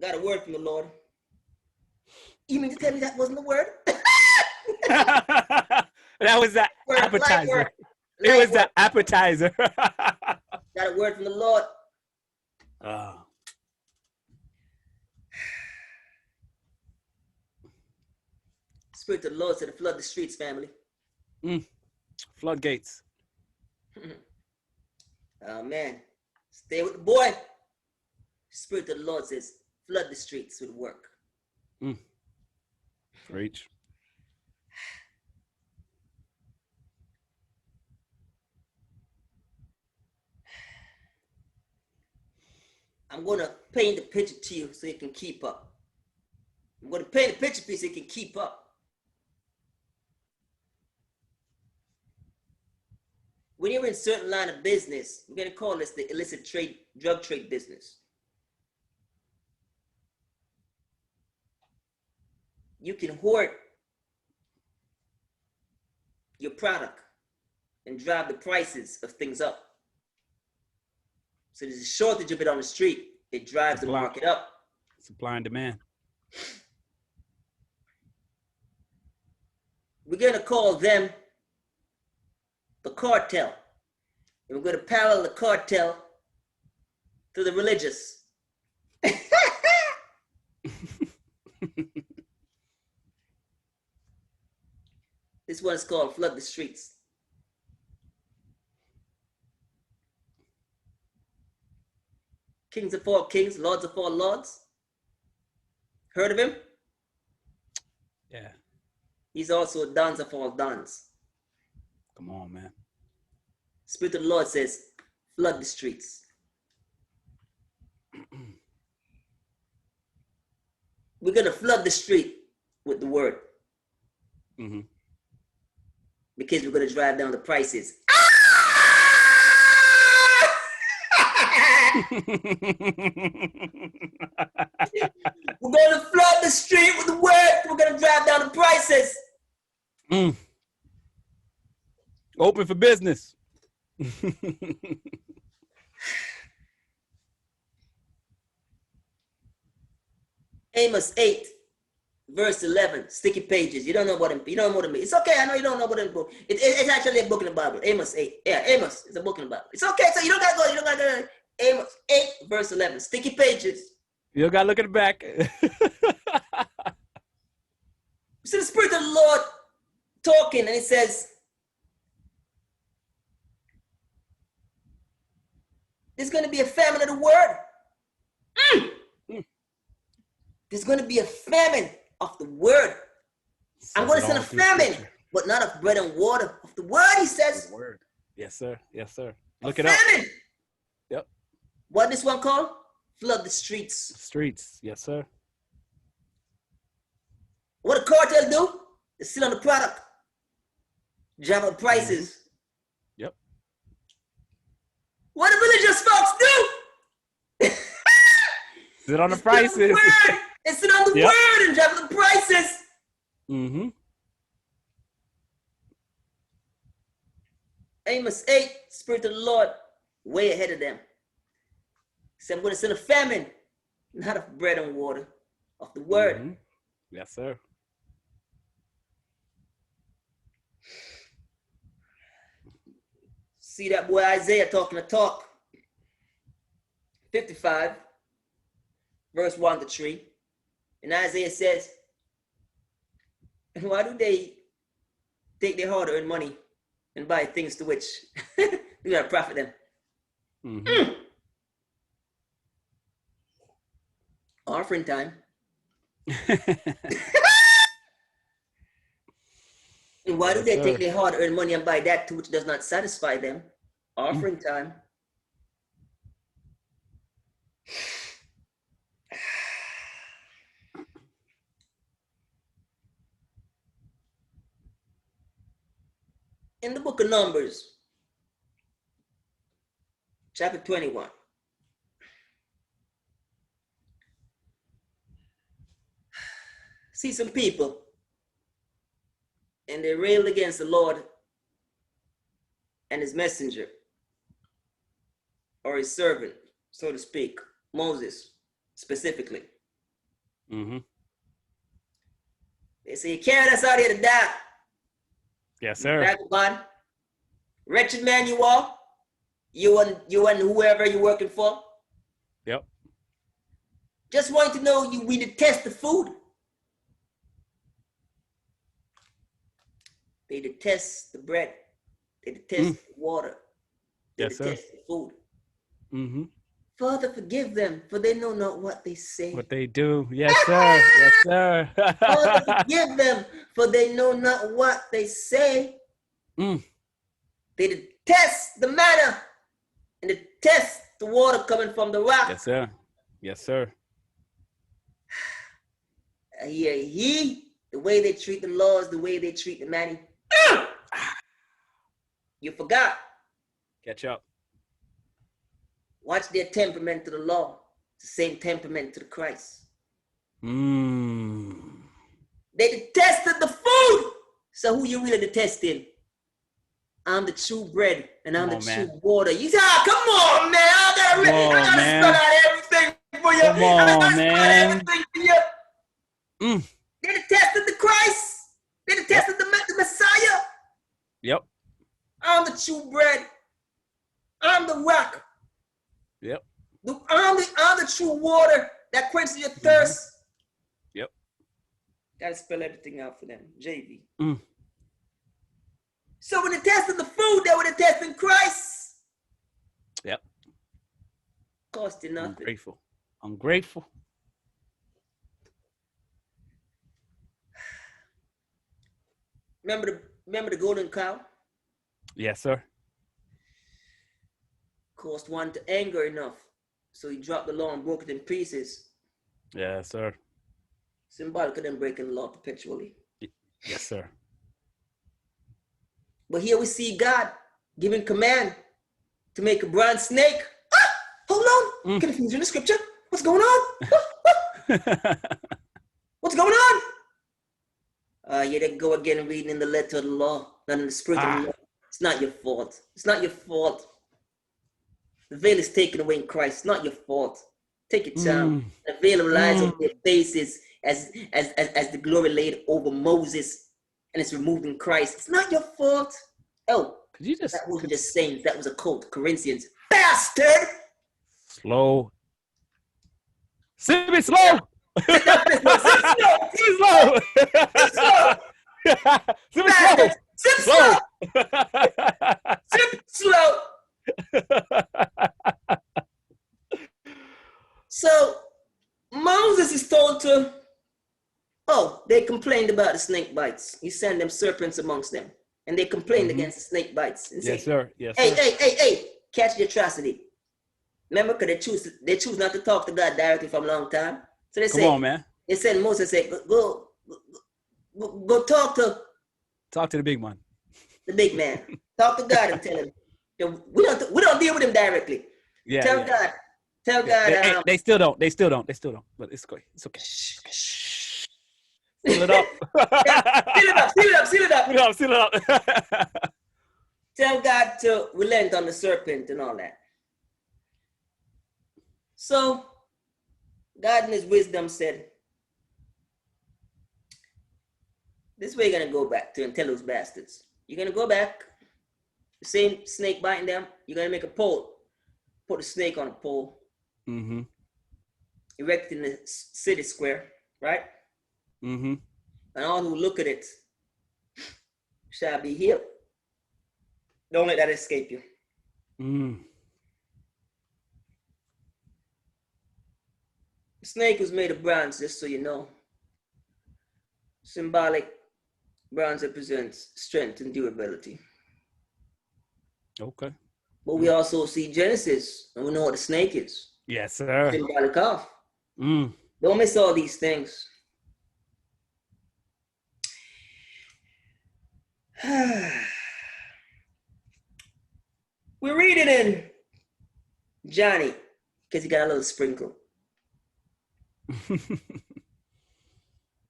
Got a word from the Lord. You mean to tell me that wasn't the word? That was the appetizer. It was the appetizer. Got a word from the Lord. Oh. Spirit of the Lord said to flood the streets, family. Floodgates. Oh, man. Stay with the boy. Spirit of the Lord says, flood the streets with work. Preach. I'm going to paint the picture to you so you can keep up. I'm going to paint the picture for you so you can keep up. When you're in a certain line of business, we're going to call this the illicit trade, drug trade business. You can hoard your product and drive the prices of things up. So there's a shortage of it on the street. It drives the market up. Supply and demand. We're going to call them the cartel. And we're going to parallel the cartel to the religious. This one's called Flood the Streets. Kings of all kings, lords of all lords. Heard of him? Yeah. He's also dons of all dons. Come on, man. Spirit of the Lord says, flood the streets. We're going to flood the street with the word. Because we're going to drive down the prices. We're going to flood the street with the word. We're going to drive down the prices. Open for business. Amos 8, verse 11. Sticky pages. You don't know what it means. It's okay. I know you don't know what it means. It's actually a book in the Bible. Amos 8. Yeah, Amos is a book in the Bible. It's okay. So you don't got to go. You don't got to go. Amos 8, verse 11. Sticky pages. You don't got to look at the back. You see the Spirit of the Lord talking, and it says, there's going to be a famine of the word. There's going to be a famine of the word. I'm going to send a famine, but not of bread and water, of the word, he says. The word. Yes, sir. Yes, sir. Look it famine. Up. Yep. What this one called? Flood the streets. Streets. Yes, sir. What the cartel do? They sit on the product, drive up prices. Yep. What the religious folks do? Sit on the prices. They sit on the word and drive up the prices. Amos 8, Spirit of the Lord, way ahead of them. He said, I'm going to send a famine, not of bread and water, of the word. Yes, sir. See that boy Isaiah talking a talk. 55, verse 1 to 3. And Isaiah says, and why do they take their hard-earned money and buy things to which do not profit them? Offering time. And why do they take their hard-earned money and buy that to which does not satisfy them? Offering time. In the book of Numbers, chapter 21. See some people, and they railed against the Lord and his messenger, or his servant, so to speak, Moses specifically. Mm-hmm. They say, you carried us out here to die. Yes, sir. Vagabond, wretched man you are. You and whoever you're working for. Yep. Just want to know we detest the food. They detest the bread. They detest the water. They Yes, detest sir. the food. Mm-hmm. Father, forgive them, for they know not what they say. What they do. Yes, sir. Yes, sir. Father, forgive them, for they know not what they say. Mm. They detest the manna and detest the water coming from the rock. Yes, sir. Yes, sir. The way they treat the laws, the way they treat the manna. You forgot. Catch up. Watch their temperament to the law. It's the same temperament to the Christ. Mm. They detested the food. So who you really detesting? I'm the true bread and I'm the true water. You say, oh, come on, man. I gotta spell out everything for you. Come on, man. Everything for you. They detested the Christ. They detested the Messiah. Yep. I'm the true bread. I'm the rock. Yep. I'm the true water that quenches your thirst. Yep. Gotta spell everything out for them. JV. Mm. So when they tested the food, they were testing Christ. Yep. Cost you nothing. Ungrateful. Remember the golden cow? Yes, sir. Caused one to anger enough. So he dropped the law and broke it in pieces. Yes, sir. Symbolic of them breaking the law perpetually. Yes, sir. But here we see God giving command to make a bronze snake. Hold on. Confusion in the scripture. What's going on? What's going on? Yeah, they go again reading in the letter of the law, not in the spirit of the law. It's not your fault. It's not your fault. The veil is taken away in Christ. It's not your fault. Take your time. The veil lies on their faces as the glory laid over Moses, and it's removed in Christ. It's not your fault. Oh, that wasn't just saying. That was a cult. Corinthians. Bastard! Slow. Sip it slow! Sip slow! Sip slow! Sip slow! Sip slow! So Moses is told to, they complained about the snake bites. You send them serpents amongst them. And they complained against the snake bites. And yes, say, sir. Yes, hey, sir. Hey, catch the atrocity. Remember, because they choose not to talk to God directly from a long time. So they say, come on, man. They said Moses said, go talk to the big one. The big man. Talk to God and tell him. We don't deal with him directly. Yeah. Tell God. Tell God. They still don't. But it's okay. It's okay. Seal it up. Seal it up. Tell God to relent on the serpent and all that. So God in his wisdom said, this way you're going to go back to and tell those bastards. You're going to go back, the same snake biting them. You're going to make a pole. Put the snake on a pole. Erect it in the city square, right? And all who look at it shall be healed. Don't let that escape you. The snake was made of bronze, just so you know. Symbolic. Bronze represents strength and durability. Okay. But we also see Genesis, and we know what the snake is. Yes, sir. Symbolic of. Don't miss all these things. We're reading in Johnny, because he got a little sprinkle.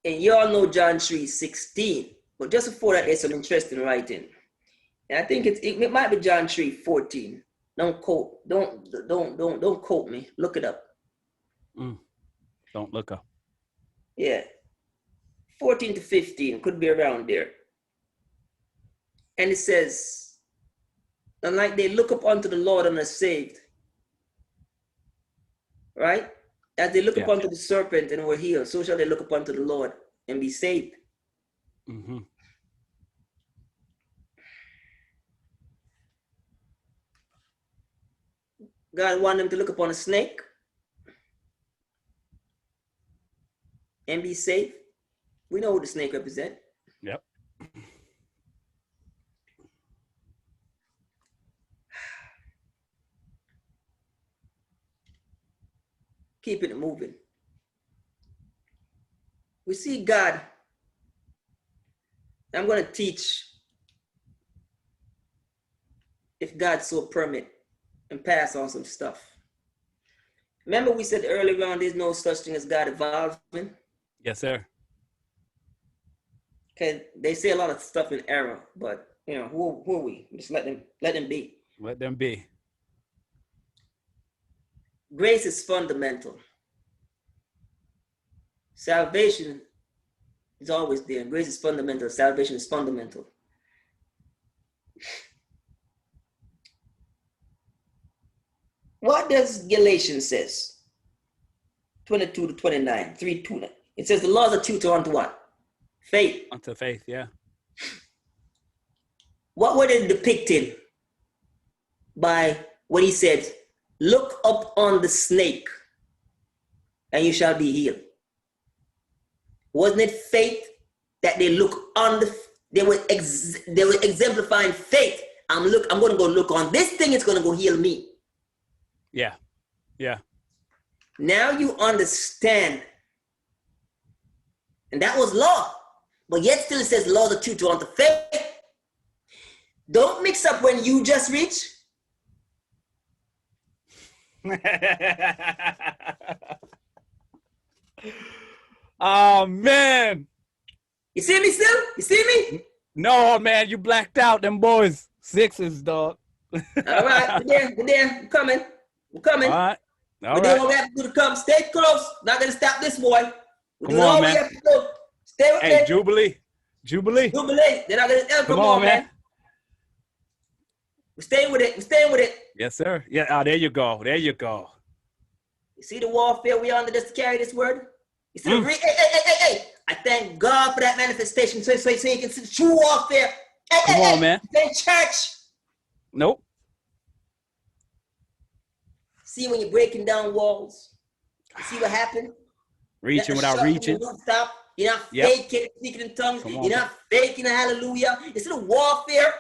And you all know John 3:16. But just before that, there's some interesting writing. And I think it might be John 3:14. Don't quote me. Look it up. Don't look up. Yeah. 14 to 15, could be around there. And it says, and like they look up unto the Lord and are saved. Right? As they look up unto the serpent and were healed, so shall they look up unto the Lord and be saved. Mm-hmm. God wanted them to look upon a snake and be safe. We know what the snake represents. Yep. Keeping it moving. We see God. I'm going to teach, if God so permit, and pass on some stuff. Remember we said earlier on, there's no such thing as God evolving? Yes, sir. Okay, they say a lot of stuff in error, but you know, who are we? Just let them be. Let them be. Grace is fundamental. Salvation is always there. Grace is fundamental. Salvation is fundamental. What does Galatians says? 22 to 29, 3:2. It says the laws are tutor unto what? Faith. Unto faith, yeah. What were they depicting by what he said? Look up on the snake and you shall be healed. Wasn't it faith that they look on they were exemplifying faith. I'm going to go look on this thing, it's going to go heal me. Yeah. Yeah. Now you understand. And that was law. But yet still it says laws are tutor unto faith. Don't mix up when you just reach. Oh, man. You see me still? You see me? No, man, you blacked out them boys. Sixes, dog. All right, we're there. I'm coming. All right. We're doing what we have to do to come. Stay close. Not going to stop this boy. We're doing all we have to do. Stay with me. Hey, Jubilee. They're not going to come on, man. We're staying with it. Yes, sir. Yeah. Oh, there you go. You see the warfare we under just to carry this word? You see hey. I thank God for that manifestation so you can see the true warfare. Come on, man. In church. Nope. See when you're breaking down walls. You see what happened? Reaching without reaching. Stop. You're not faking speaking in tongues. You're not faking a hallelujah. You see the warfare?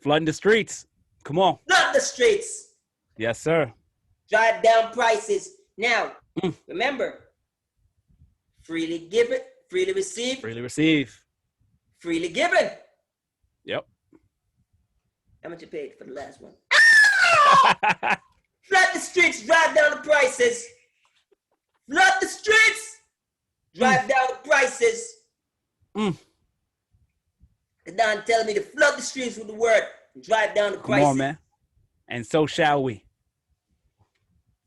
Flooding the streets. Come on. Flood the streets. Yes, sir. Drive down prices. Now, remember, freely given, freely received. Freely receive. Freely given. Yep. How much you paid for the last one? Flood the streets, drive down the prices. Flood the streets, drive down the prices. The Don telling me to flood the streets with the word, drive down the prices. Come on, man. And so shall we.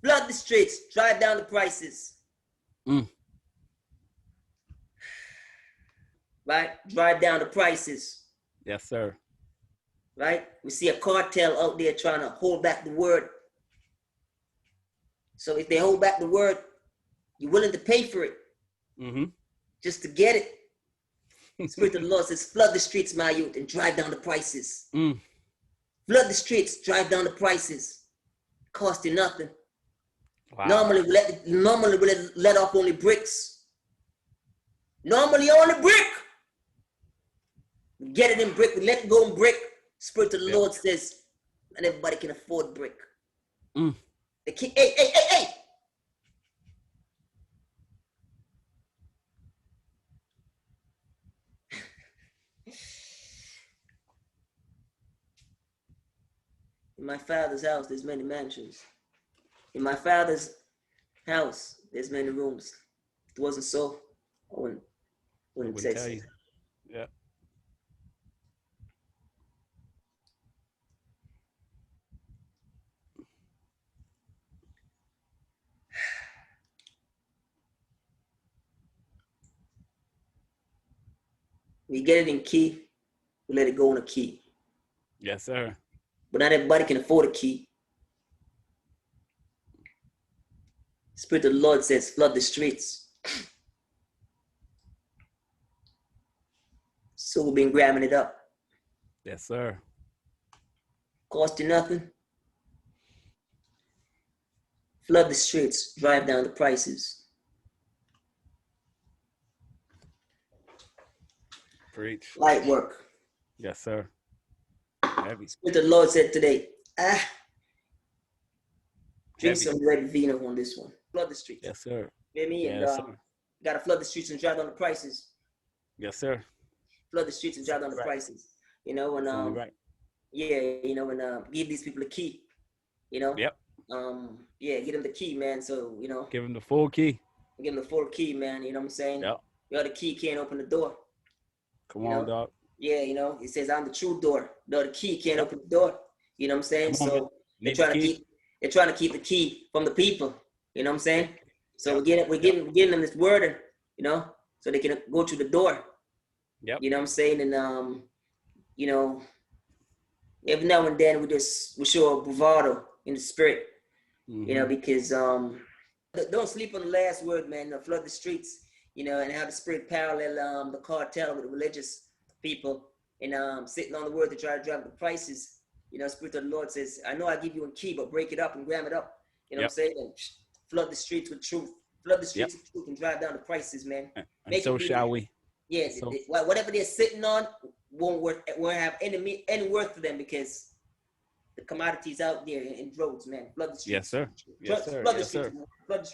Flood the streets, drive down the prices. Right? Drive down the prices. Yes, sir. Right? We see a cartel out there trying to hold back the word. So if they hold back the word, you're willing to pay for it. Just to get it. Spirit of the Lord says, flood the streets, my youth, and drive down the prices. Flood the streets, drive down the prices. Cost you nothing. Wow. Normally we let off only bricks. Normally only brick. We get it in brick, we let it go in brick. Spirit of the Lord says, and everybody can afford brick. The king, hey. In my father's house, there's many mansions. In my father's house, there's many rooms. If it wasn't so, I wouldn't say so. Yeah. We get it in key, we let it go in a key. Yes, sir. But not everybody can afford a key. Spirit of the Lord says, flood the streets. So we've been grabbing it up. Yes, sir. Cost you nothing. Flood the streets, drive down the prices. Preach. Light work. Yes, sir. Heavy. Spirit of the Lord said today, drink Heavy. some red vino on this one. Flood the streets. Yes, sir. You know me? And Yes, sir. gotta flood the streets and drive down the prices. Yes, sir. Flood the streets and drive down the prices. You know, and right. yeah, you know, and give these people a key. You know? Yep. Yeah, give them the key, man. So, you know. Give them the full key. Give them the full key, man. You know what I'm saying? Yep. You know, the key can't open the door. Come on, dog. Yeah, you know, it says I'm the true door. No, the key can't open the door. You know what I'm saying? So they're trying to keep the key from the people. You know what I'm saying? So we're getting them this word, you know, so they can go to the door. Yep. You know what I'm saying? And you know, every now and then we show a bravado in the spirit. Mm-hmm. You know, because don't sleep on the last word, man. Flood the streets, you know, and have the spirit parallel the cartel with the religious people, and sitting on the word to try to drive the prices. You know, Spirit of the Lord says, I know I give you a key, but break it up and gram it up. You know what I'm saying? And flood the streets with truth. Flood the streets with truth and drive down the prices, man. And so shall we. Yeah, so, whatever they're sitting on won't have any worth to them, because the commodities out there in droves, man. Flood the streets. Yes, sir. Yes, sir. Flood the streets. Flood the streets.